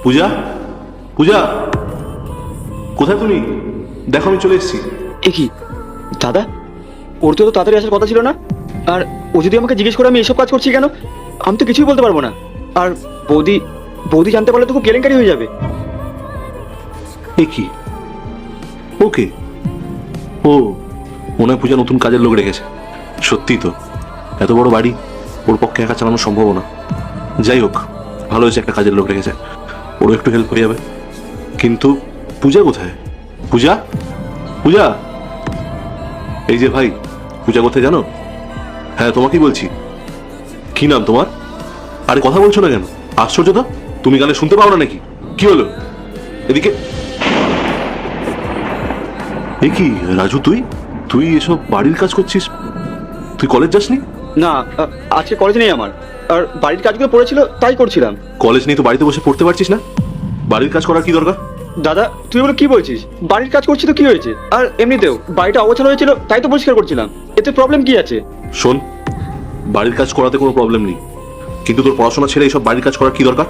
পূজা, পূজা, কোথায় তুমি? দেখো আমি চলে এসেছি। এ কি দাদা, ওর তো তাড়াতাড়ি আসার কথা ছিল না? আর ও যদি আমাকে জিজ্ঞেস করে আমি এসব কাজ করছি কেন, আমি তো কিছুই বলতে পারবো না। আর বৌদি বৌদি জানতে পারলে তো খুব কেলেঙ্কারি হয়ে যাবে। এ কি? ওকে, ও মনে হয় পূজা নতুন কাজের লোক রেখেছে। সত্যি তো, এত বড় বাড়ি ওর পক্ষে একা চালানো সম্ভব না। যাই হোক, ভালো হয়েছে একটা কাজের লোক রেখেছে, ওরও একটু হেল্প হয়ে যাবে। কিন্তু পূজা কোথায়? পূজা, পূজা, এই যে ভাই, পূজা কোথায় জানো? হ্যাঁ তোমাকেই বলছি। কি নাম তোমার? আরে কথা বলছো না কেন? আশ্চর্য তো, তুমি গানে শুনতে পাও না নাকি? কি হলো? এদিকে। এ কি রাজু, তুই তুই এসব বাড়ির কাজ করছিস? তুই কলেজ যাসনি? না, আজকে কলেজ নেই আমার, আর বাড়ির কাজগুলো পড়েছিল তাই করছিলাম। কলেজ নেই তো বাড়িতে বসে পড়তে পারছিস না? বাড়ির কাজ করার কি দরকার? দাদা তুই বলে কি বলছিস? বাড়ির কাজ করছি তো কি হয়েছে? আর এমনিতেও বাড়িটা অগোছালো হয়েছিল তাই তো পরিষ্কার করছিলাম, এতে প্রবলেম কি আছে? শোন, বাড়ির কাজ করাতে কোনো প্রবলেম নেই, কিন্তু তোর পড়াশোনা ছেড়ে এইসব বাড়ির কাজ করার কি দরকার?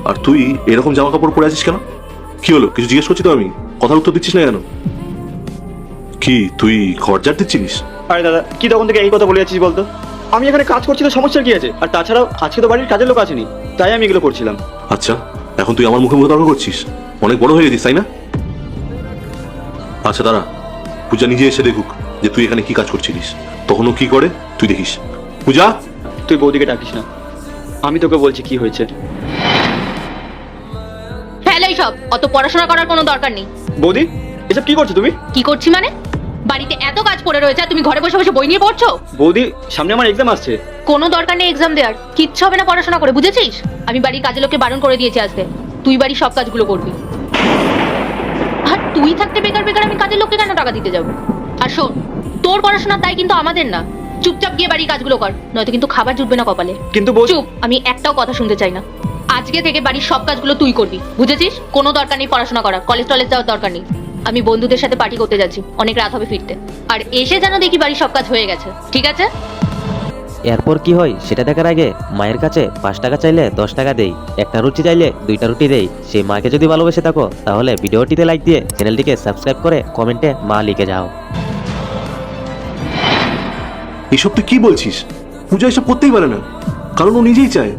আর তুই এরকম জামা কাপড় পরে আছিস কেন? কি হলো, কিছু জিজ্ঞেস করছি তো আমি, কথার উত্তর দিচ্ছিস না কেন? কি তুই ঘর ঝাড় দিচ্ছিস? আরে দাদা, কি তখন থেকে এই কথা বলে যাচ্ছিস বলতো? আমি এখানে কাজ করছি তো সমস্যার কি আছে? আর তাছাড়াও আজকে তো বাড়ির কাজের লোক আসেনি, তাই আমি এগুলো করছিলাম। আচ্ছা, এখন তুই আমার মুখে মুখে তর্ক করছিস? অনেক বড় হয়ে গেছিস তাই না? আচ্ছা দাঁড়া, পূজা নিজে এসে দেখুক যে তুই এখানে কি কাজ করছিলিস, তখনও কি করে তুই দেখিস। পূজা, তুই বৌদিকে ডাকিস না, আমি তোকে বলছি কি হয়েছে। ফেলো সব, অত পড়াশোনা করার কোনো দরকার নেই। বৌদি, এসব কি করছো তুমি? কি করছি মানে? বাড়িতে এত কাজ পড়ে রয়েছে আর তুমি ঘরে বসে বসে বই নিয়ে পড়ছো? বৌদি, সামনে আমার এক্সাম আসছে। কোনো দরকার নেই এক্সাম দেওয়ার, কিচ্ছু হবে না পড়াশোনা করে, বুঝেছিস? আমি বাড়ির কাজের লোককে বারণ করে দিয়েছি আসতে, তুই বাড়ির সব কাজগুলো করবি। আর তুই থাকতে বেকার বেকার আমি কাজের লোককে কেন টাকা দিতে যাবো? আর শোন, তোর পড়াশোনার দায় কিন্তু আমাদের না, চুপচাপ গিয়ে বাড়ির কাজগুলো কর, নয়তো কিন্তু খাবার জুটবে না কপালে। কিন্তু বৌদি, চুপ, আমি একটাও কথা শুনতে চাই না। আজকে থেকে বাড়ির সব কাজগুলো তুই করবি, বুঝেছিস? কোনো দরকার নেই পড়াশোনা করার, কলেজ টলেজ যাওয়ার দরকার নেই। আমি বন্ধুদের সাথে পার্টি করতে যাচ্ছি, অনেক রাত হবে ফিরতে। আর এসে যেন দেখি বাড়ির সব কাজ হয়ে গেছে, ঠিক আছে? এরপর কি হয় সেটা দেখার আগে মায়ের কাছে 5 টাকা চাইলে 10 টাকা দেই, একটা রুটি চাইলে 2টা রুটি দেই। সেই মাকে যদি ভালোবেসে থাকো তাহলে ভিডিওটিতে লাইক দিয়ে চ্যানেলটিকে সাবস্ক্রাইব করে কমেন্টে মা লিখে যাও। এসব তুই কি বলছিস? পূজা এসব করতেই পারে না, কারণ ও নিজেই চায়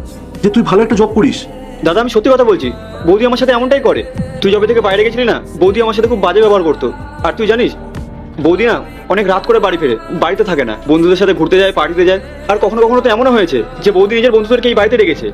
যে তুই ভালো একটা জব করিস। দাদা আমি সত্যি কথা বলছি, বৌদি আমার সাথে এমনটাই করে। তুই যবে থেকে বাইরে গেছিলি না, বৌদি আমার সাথে খুব বাজে ব্যবহার করতো। আর তুই জানিস, বৌদি না অনেক রাত করে বাড়ি ফেরে, বাড়িতে থাকে না, বন্ধুদের সাথে ঘুরতে যায়, পার্টিতে যায়। আর কখনো কখনো তো এমনও হয়েছে যে বৌদি নিজের বন্ধুদেরকে এই বাড়িতে রেখেছে।